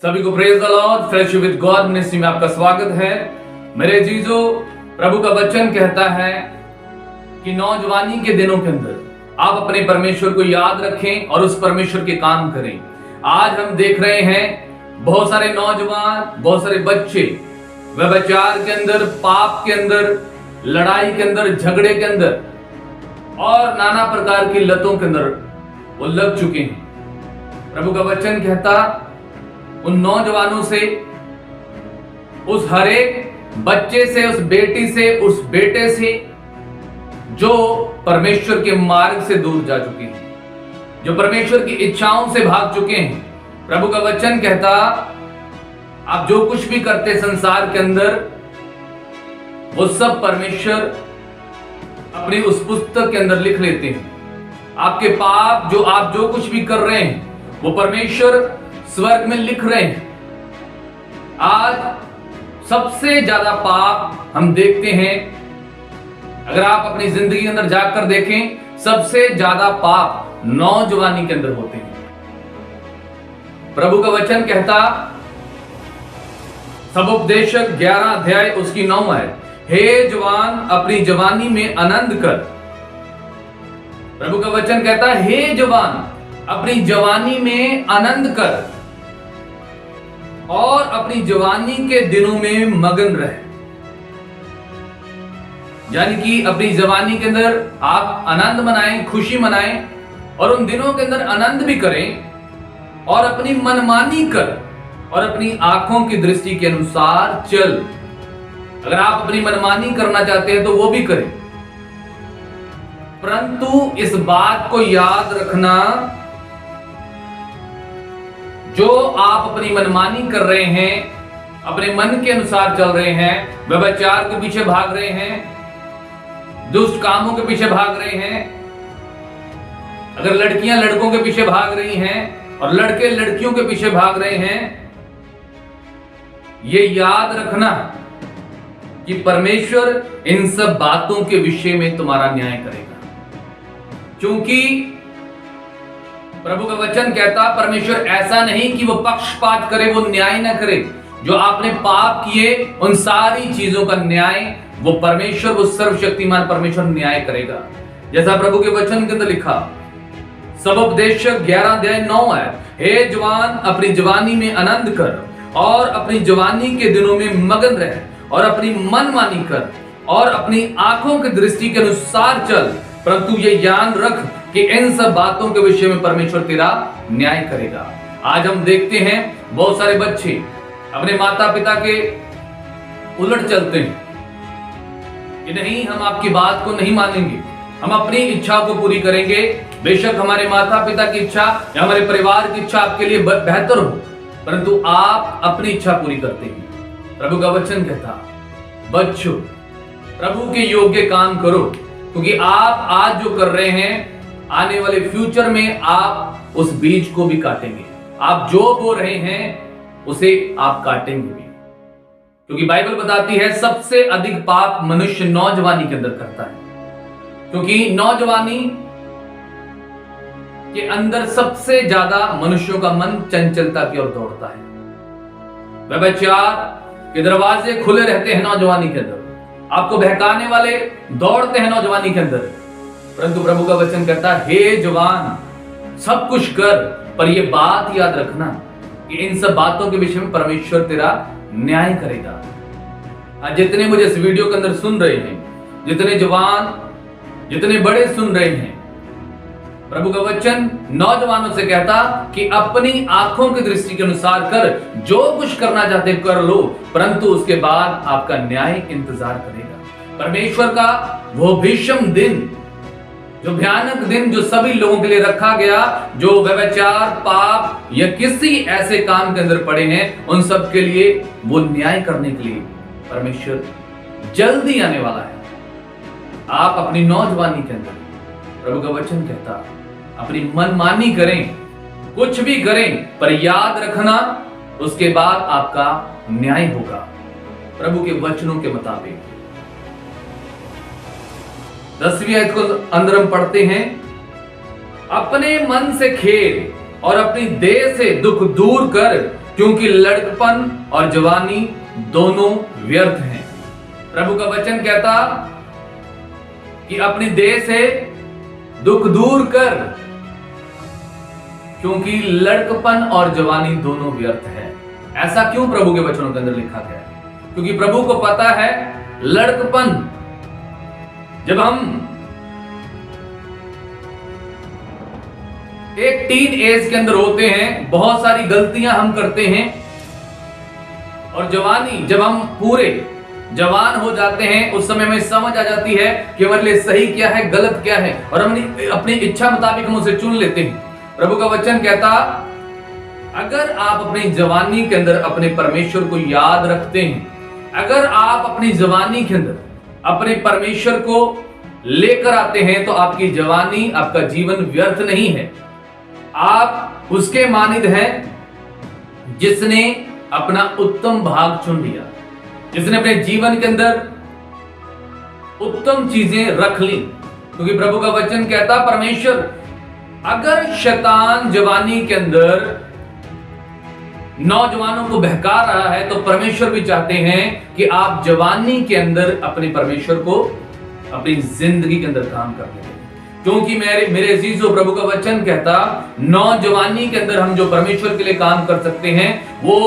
सभी को praise the Lord, fellowship with God ministry में आपका स्वागत है। मेरे जीजो, प्रभु का वचन कहता है कि नौजवानी के दिनों के अंदर आप अपने परमेश्वर को याद रखें और उस परमेश्वर के काम करें। आज हम देख रहे हैं बहुत सारे नौजवान, बहुत सारे बच्चे व्यभिचार के अंदर, पाप के अंदर, लड़ाई के अंदर, झगड़े के अंदर और नाना प्रकार की लतों के अंदर वो लग चुके हैं। प्रभु का वचन कहता उन नौजवानों से, उस हरेक बच्चे से, उस बेटी से, उस बेटे से जो परमेश्वर के मार्ग से दूर जा चुके हैं, जो परमेश्वर की इच्छाओं से भाग चुके हैं। प्रभु का वचन कहता आप जो कुछ भी करते संसार के अंदर, वो सब परमेश्वर अपनी उस पुस्तक के अंदर लिख लेते हैं। आपके पाप, जो आप जो कुछ भी कर रहे हैं, वो परमेश्वर स्वर्ग में लिख रहे हैं। आज सबसे ज्यादा पाप हम देखते हैं, अगर आप अपनी जिंदगी के अंदर जाकर देखें, सबसे ज्यादा पाप नौजवानी के अंदर होते हैं। प्रभु का वचन कहता, सबोपदेशक 11 अध्याय उसकी 9 है, हे जवान अपनी जवानी में आनंद कर। प्रभु का वचन कहता, हे जवान अपनी जवानी में आनंद कर और अपनी जवानी के दिनों में मगन रहे। यानी कि अपनी जवानी के अंदर आप आनंद मनाएं, खुशी मनाएं और उन दिनों के अंदर आनंद भी करें और अपनी मनमानी कर और अपनी आंखों की दृष्टि के अनुसार चल। अगर आप अपनी मनमानी करना चाहते हैं तो वो भी करें, परंतु इस बात को याद रखना, जो आप अपनी मनमानी कर रहे हैं, अपने मन के अनुसार चल रहे हैं, व्यभिचार के पीछे भाग रहे हैं, दुष्ट कामों के पीछे भाग रहे हैं, अगर लड़कियां लड़कों के पीछे भाग रही हैं और लड़के लड़कियों के पीछे भाग रहे हैं, ये याद रखना कि परमेश्वर इन सब बातों के विषय में तुम्हारा न्याय करेगा। क्योंकि प्रभु का वचन कहता, परमेश्वर ऐसा नहीं कि वो पक्षपात करे, वो न्याय ना करे। जो आपने पाप किए उन सारी चीजों का न्याय वो परमेश्वर, वो सर्वशक्तिमान परमेश्वर न्याय करेगा। जैसा प्रभु के वचन के अंदर लिखा, सबोपदेशक 11 अध्याय 9 है, हे जवान अपनी जवानी में आनंद कर और अपनी जवानी के दिनों में मगन रहे और अपनी मनमानी कर और अपनी आंखों की दृष्टि के अनुसार चल, परंतु ये ज्ञान रख कि इन सब बातों के विषय में परमेश्वर तेरा न्याय करेगा। आज हम देखते हैं बहुत सारे बच्चे अपने माता पिता के उलट चलते हैं कि नहीं, हम आपकी बात को नहीं मानेंगे, हम अपनी इच्छा को पूरी करेंगे। बेशक हमारे माता पिता की इच्छा या हमारे परिवार की इच्छा आपके लिए बेहतर हो, परंतु आप अपनी इच्छा पूरी करते हैं। प्रभु का वचन कहता, बच्चों प्रभु के योग्य काम करो, क्योंकि आप आज जो कर रहे हैं, आने वाले फ्यूचर में आप उस बीज को भी काटेंगे। आप जो बो रहे हैं उसे आप काटेंगे भी, क्योंकि बाइबल बताती है सबसे अधिक पाप मनुष्य नौजवानी के अंदर करता है। क्योंकि नौजवानी के अंदर सबसे ज्यादा मनुष्यों का मन चंचलता की ओर दौड़ता है। व्यभिचार के दरवाजे खुले रहते हैं नौजवानी के अंदर, आपको बहकाने वाले दौड़ते हैं नौजवानी के अंदर। परंतु प्रभु का वचन कहता है, हे जवान सब कुछ कर, पर यह बात याद रखना कि इन सब बातों के विषय में परमेश्वर तेरा न्याय करेगा। आज जितने मुझे इस वीडियो के अंदर सुन रहे हैं, जितने जवान, जितने बड़े सुन रहे हैं, प्रभु का वचन नौजवानों से कहता कि अपनी आंखों की दृष्टि के अनुसार कर, जो कुछ करना चाहते कर लो, परंतु उसके बाद आपका न्याय इंतजार करेगा। परमेश्वर का वो भीषण दिन, जो भयानक दिन, जो सभी लोगों के लिए रखा गया, जो व्यभिचार, पाप या किसी ऐसे काम के अंदर पड़े हैं, उन सब के लिए वो न्याय करने के लिए परमेश्वर जल्दी आने वाला है। आप अपनी नौजवानी के अंदर, प्रभु का वचन कहता, अपनी मनमानी करें, कुछ भी करें, पर याद रखना उसके बाद आपका न्याय होगा प्रभु के वचनों के मुताबिक। 10वीं आयत को अंदर हम पढ़ते हैं, अपने मन से खेद और अपनी देह से दुख दूर कर क्योंकि लड़कपन और जवानी दोनों व्यर्थ हैं। प्रभु का वचन कहता कि अपनी देह से दुख दूर कर, क्योंकि लड़कपन और जवानी दोनों व्यर्थ है। ऐसा क्यों प्रभु के वचनों के अंदर लिखा गया है? क्योंकि प्रभु को पता है लड़कपन, जब हम एक टीन एज के अंदर होते हैं, बहुत सारी गलतियां हम करते हैं, और जवानी जब हम पूरे जवान हो जाते हैं, उस समय हमें समझ आ जाती है कि हमारे लिए सही क्या है, गलत क्या है, और हम अपनी इच्छा मुताबिक हम उसे चुन लेते हैं। प्रभु का वचन कहता, अगर आप अपनी जवानी के अंदर अपने परमेश्वर को याद रखते हैं, अगर आप अपनी जवानी के अंदर अपने परमेश्वर को लेकर आते हैं, तो आपकी जवानी, आपका जीवन व्यर्थ नहीं है। आप उसके मानिद हैं जिसने अपना उत्तम भाग चुन लिया, जिसने अपने जीवन के अंदर उत्तम चीजें रख ली। क्योंकि प्रभु का वचन कहता, परमेश्वर, अगर शैतान जवानी के अंदर नौजवानों को बहका रहा है, तो परमेश्वर भी चाहते हैं कि आप जवानी के अंदर अपने परमेश्वर को अपनी जिंदगी के अंदर काम करने दें। क्योंकि मेरे अजीजों, प्रभु का वचन कहता, नौजवानी के अंदर हम जो परमेश्वर के लिए काम कर सकते हैं, वो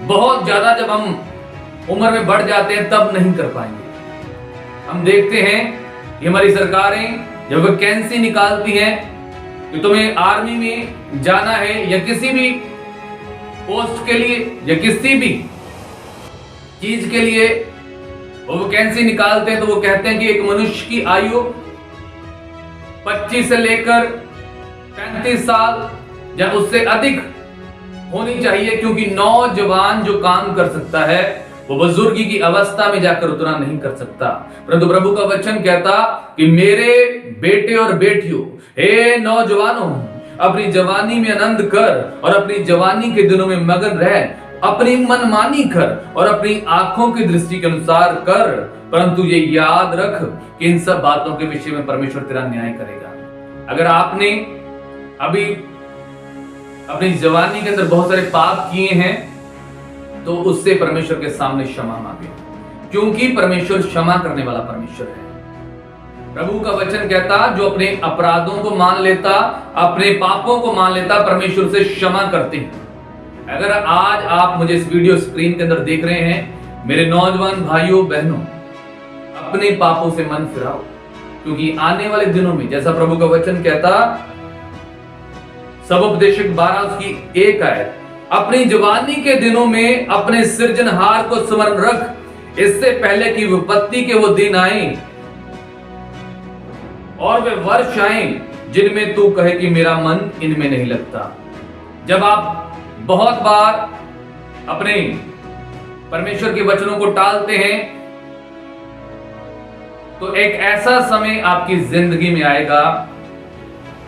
बहुत ज्यादा जब हम उम्र में बढ़ जाते हैं तब नहीं कर पाएंगे। हम देखते हैं कि हमारी सरकारें जब वैकेंसी निकालती हैं कि तुम्हें आर्मी में जाना है या किसी भी पोस्ट के लिए या किसी भी चीज के लिए वो वैकेंसी निकालते हैं, तो वो कहते हैं कि एक मनुष्य की आयु 25 से लेकर 35 साल या उससे अधिक होनी चाहिए, क्योंकि नौजवान जो काम कर सकता है वो बुजुर्गी की अवस्था में जाकर उतना नहीं कर सकता। परंतु प्रभु का वचन कहता कि मेरे बेटे और बेटियों, हे नौजवानों, अपनी जवानी में आनंद कर और अपनी जवानी के दिनों में मगन रह, अपनी मनमानी कर और अपनी आंखों की दृष्टि के अनुसार कर, परंतु ये याद रख कि इन सब बातों के विषय में परमेश्वर तेरा न्याय करेगा। अगर आपने अभी अपनी जवानी के अंदर बहुत सारे पाप किए हैं, तो उससे परमेश्वर के सामने क्षमा मांगे, क्योंकि परमेश्वर क्षमा करने वाला परमेश्वर है। प्रभु का वचन कहता, जो अपने अपराधों को मान लेता, अपने पापों को मान लेता, परमेश्वर से क्षमा करते हैं। अगर आज आप मुझे इस वीडियो स्क्रीन के अंदर देख रहे हैं, मेरे नौजवान भाइयों बहनों, अपने पापों से मन फिराओ, क्योंकि आने वाले दिनों में, जैसा प्रभु का वचन कहता, सबोपदेशक 12 उसकी 1 आयत, अपनी जवानी के दिनों में अपने सृजनहार को स्मरण रख, इससे पहले कि विपत्ति के वो दिन आए और वे वर्ष आए जिनमें तू कहे कि मेरा मन इनमें नहीं लगता। जब आप बहुत बार अपने परमेश्वर के वचनों को टालते हैं, तो एक ऐसा समय आपकी जिंदगी में आएगा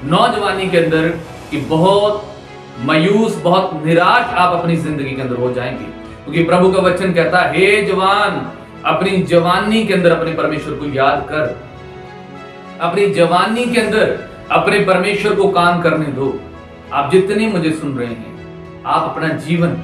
नौजवानी के अंदर कि बहुत मायूस, बहुत निराश आप अपनी जिंदगी के अंदर हो जाएंगे। क्योंकि प्रभु का वचन कहता है, हे जवान, अपनी जवानी के अंदर अपने परमेश्वर को याद कर, अपनी जवानी के अंदर अपने परमेश्वर को काम करने दो। आप जितने मुझे सुन रहे हैं, आप अपना जीवन,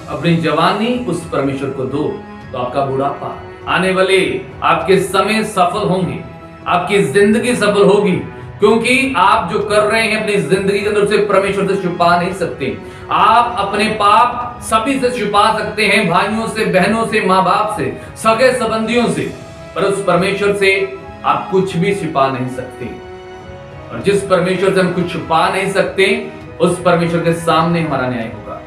अपनी जवानी उस परमेश्वर को दो, तो आपका बुढ़ापा, आने वाले आपके समय सफल होंगे, आपकी जिंदगी सफल होगी। क्योंकि आप जो कर रहे हैं अपनी जिंदगी के अंदर, उसे परमेश्वर से छुपा नहीं सकते। आप अपने पाप सभी से छुपा सकते हैं, भाइयों से, बहनों से, माँ बाप से, सगे संबंधियों से, पर उस परमेश्वर से आप कुछ भी छिपा नहीं सकते। और जिस परमेश्वर से हम कुछ छुपा नहीं सकते, उस परमेश्वर के सामने हमारा न्याय होगा।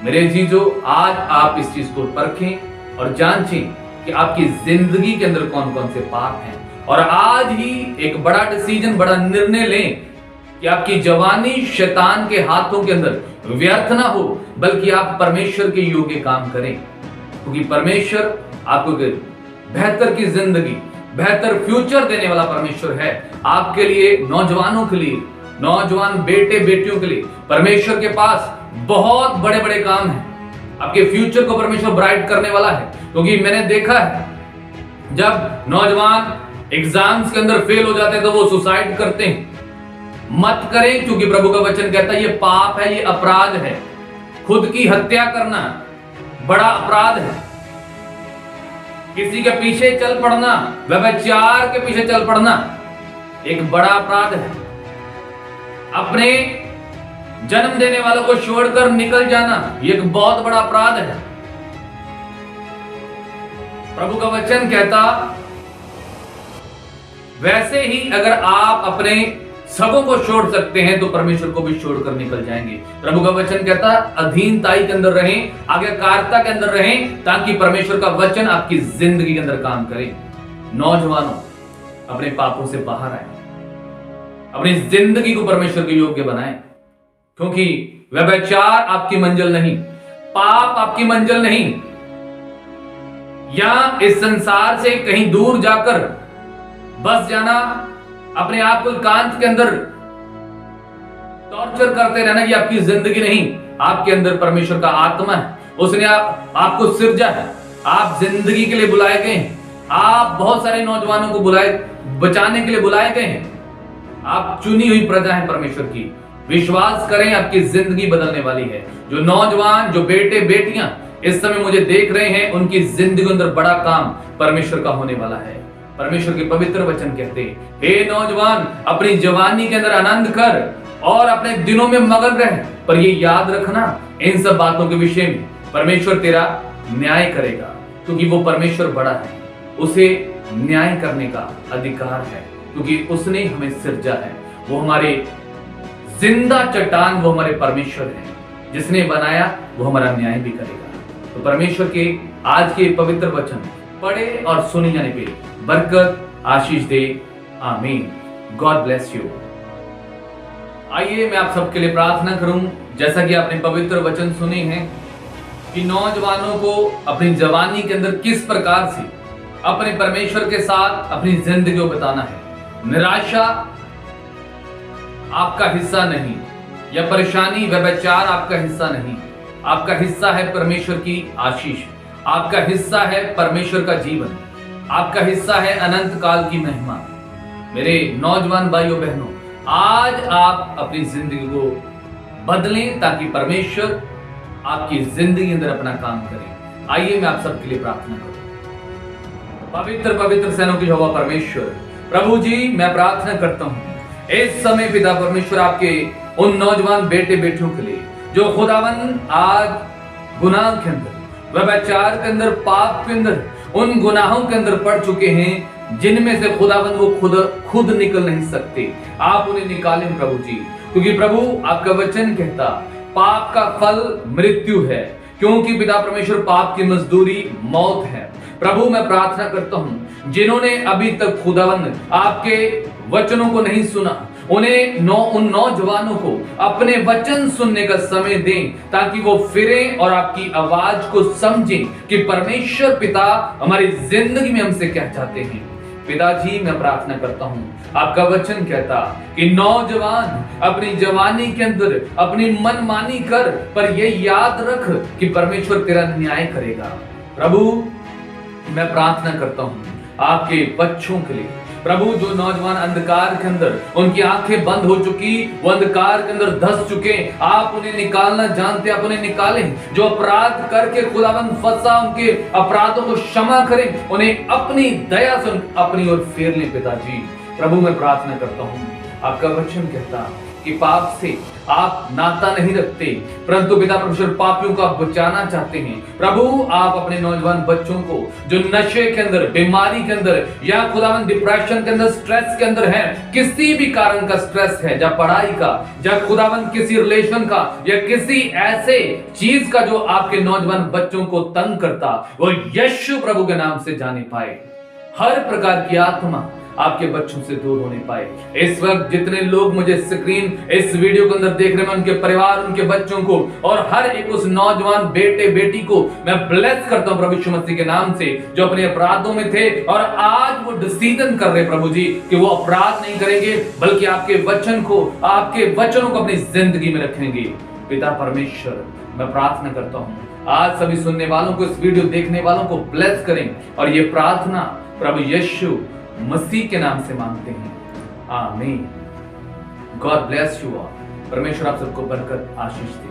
मेरे जीजों, आज आप इस चीज को परखें और जांचें कि आपकी जिंदगी के अंदर कौन कौन से पाप हैं, और आज ही एक बड़ा डिसीजन, बड़ा निर्णय लें कि आपकी जवानी शैतान के हाथों के अंदर व्यर्थ ना हो, बल्कि आप परमेश्वर के योग्य काम करें। क्योंकि परमेश्वर आपको बेहतर की जिंदगी, बेहतर फ्यूचर देने वाला परमेश्वर है। आपके लिए, नौजवानों के लिए, नौजवान बेटे बेटियों के लिए परमेश्वर के पास बहुत बड़े बड़े काम हैं। आपके फ्यूचर को परमेश्वर ब्राइट करने वाला है। क्योंकि मैंने देखा है, जब नौजवान एग्जाम्स के अंदर फेल हो जाते हैं तो वो सुसाइड करते हैं। मत करें, क्योंकि प्रभु का वचन कहता है ये पाप है, ये अपराध है। खुद की हत्या करना बड़ा अपराध है। किसी के पीछे चल पड़ना, व्यभिचार के पीछे चल पड़ना एक बड़ा अपराध है। अपने जन्म देने वालों को छोड़कर निकल जाना ये एक बहुत बड़ा अपराध है। प्रभु का वचन कहता, वैसे ही अगर आप अपने सबों को छोड़ सकते हैं तो परमेश्वर को भी छोड़कर निकल जाएंगे। प्रभु का वचन कहता, अधीनताई के अंदर रहें, आज्ञाकारिता के अंदर रहें, ताकि परमेश्वर का वचन आपकी जिंदगी के अंदर काम करे। नौजवानों, अपने पापों से बाहर आए, अपनी जिंदगी को परमेश्वर के योग्य बनाएं, क्योंकि व्यभिचार आपकी मंजिल नहीं, पाप आपकी मंजिल नहीं, या इस संसार से कहीं दूर जाकर बस जाना, अपने आप को एकांत के अंदर टॉर्चर करते रहना, ये आपकी जिंदगी नहीं। आपके अंदर परमेश्वर का आत्मा है, उसने आपको सिरजा है, आप जिंदगी के लिए बुलाए गए हैं। आप बहुत सारे नौजवानों को बचाने के लिए बुलाए गए हैं। आप चुनी हुई प्रजा है परमेश्वर की। विश्वास करें, आपकी जिंदगी बदलने वाली है। जो नौजवान, जो बेटे बेटियां इस समय मुझे देख रहे हैं, उनकी जिंदगी के अंदर बड़ा काम परमेश्वर का होने वाला है। परमेश्वर के पवित्र वचन कहते हैं, हे नौजवान, अपनी जवानी के अंदर आनंद कर और अपने दिनों में मगन रह, पर ये याद रखना, इन सब बातों के विषय में परमेश्वर तेरा न्याय करेगा, क्योंकि वो परमेश्वर बड़ा है, उसे न्याय करने का अधिकार है, क्योंकि उसने हमें सिरजा है। वो हमारे जिंदा चट्टान, वो हमारे परमेश्वर है, जिसने बनाया वो हमारा न्याय भी करेगा। तो परमेश्वर के आज के पवित्र वचन पढ़े और सुने जाने पे बरकत आशीष दे। आमीन। God bless you. आइए मैं आप सबके लिए प्रार्थना करूं। जैसा कि आपने पवित्र वचन सुने हैं कि नौजवानों को अपनी जवानी के अंदर किस प्रकार से अपने परमेश्वर के साथ अपनी जिंदगी को बिताना है। निराशा आपका हिस्सा नहीं, या परेशानी, व्यभिचार आपका हिस्सा नहीं। आपका हिस्सा है परमेश्वर की आशीष, आपका हिस्सा है परमेश्वर का जीवन, आपका हिस्सा है अनंत काल की महिमा। मेरे नौजवान भाइयों बहनों, आज आप अपनी जिंदगी को बदलें ताकि परमेश्वर आपकी जिंदगी के अंदर अपना काम करे। आइए मैं आप सबके लिए प्रार्थना करूं। पवित्र पवित्र सेनों की यहोवा परमेश्वर, प्रभु जी, मैं प्रार्थना करता हूं इस समय पिता परमेश्वर आपके उन नौजवान बेटे बेटियों के लिए जो खुदावन आज गुनाह के अंदर, व्यभिचार के अंदर, पाप के अंदर, उन गुनाहों के अंदर पड़ चुके हैं जिनमें से खुदावन वो खुद निकल नहीं सकते। आप उन्हें निकालें प्रभु जी, क्योंकि प्रभु आपका वचन कहता पाप का फल मृत्यु है, क्योंकि पिता परमेश्वर पाप की मजदूरी मौत है। प्रभु मैं प्रार्थना करता हूं जिन्होंने अभी तक खुदावन आपके वचनों को नहीं सुना, उन्हें उन नौजवानों को अपने वचन सुनने का समय दें, ताकि वो फिरें और आपकी आवाज को समझें कि परमेश्वर पिता हमारी जिंदगी में हमसे क्या चाहते हैं। पिताजी मैं प्रार्थना करता हूं, आपका वचन कहता कि नौजवान अपनी जवानी के अंदर अपनी मनमानी कर, पर ये याद रख कि परमेश्वर तेरा न्याय करेगा। प्रभु मैं प्रार्थना करता हूं आपके बच्चों के लिए, प्रभु जो नौजवान अंधकार के अंदर उनकी आंखें बंद हो चुकी, वो अंधकार के अंदर धंस चुके, आप उन्हें निकालना जानते, आप उन्हें निकालें। जो अपराध करके खुदावन फंसा, उनके अपराधों को क्षमा करें, उन्हें अपनी दया से अपनी ओर फेर लें पिताजी। प्रभु मैं प्रार्थना करता हूँ, आपका वचन कहता कि पाप से आप नाता नहीं रखते, परंतु पिता परमेश्वर पापियों को आप बचाना चाहते हैं। प्रभु आप अपने नौजवान बच्चों को जो नशे के अंदर, बीमारी के अंदर, या खुदावन डिप्रेशन के अंदर, स्ट्रेस के अंदर है, किसी भी कारण का स्ट्रेस है, या पढ़ाई का, या खुदावन किसी रिलेशन का, या किसी ऐसे चीज का जो आपके नौजवान बच्चों को तंग करता, वो यीशु प्रभु के नाम से जाने पाए। हर प्रकार की आत्मा आपके बच्चों से दूर होने पाए। इस वक्त जितने लोग मुझे स्क्रीन इस वीडियो के अंदर देख रहे हैं, उनके परिवार, उनके बच्चों को और हर एक उस नौजवान बेटे बेटी को मैं ब्लेस करता हूं प्रभु यीशु मसीह के नाम से, जो अपने अपराधों में थे और आज वो डिसीजन कर रहे प्रभु जी कि वो अपराध नहीं करेंगे, बल्कि आपके वचन को, आपके वचनों को अपनी जिंदगी में रखेंगे। पिता परमेश्वर मैं प्रार्थना करता हूं आज सभी सुनने वालों को, इस वीडियो देखने वालों को ब्लेस करें, और ये प्रार्थना प्रभु यीशु मसीह के नाम से मांगते हैं, आमीन। God bless you all. परमेश्वर आप सबको बरकत आशीष दे।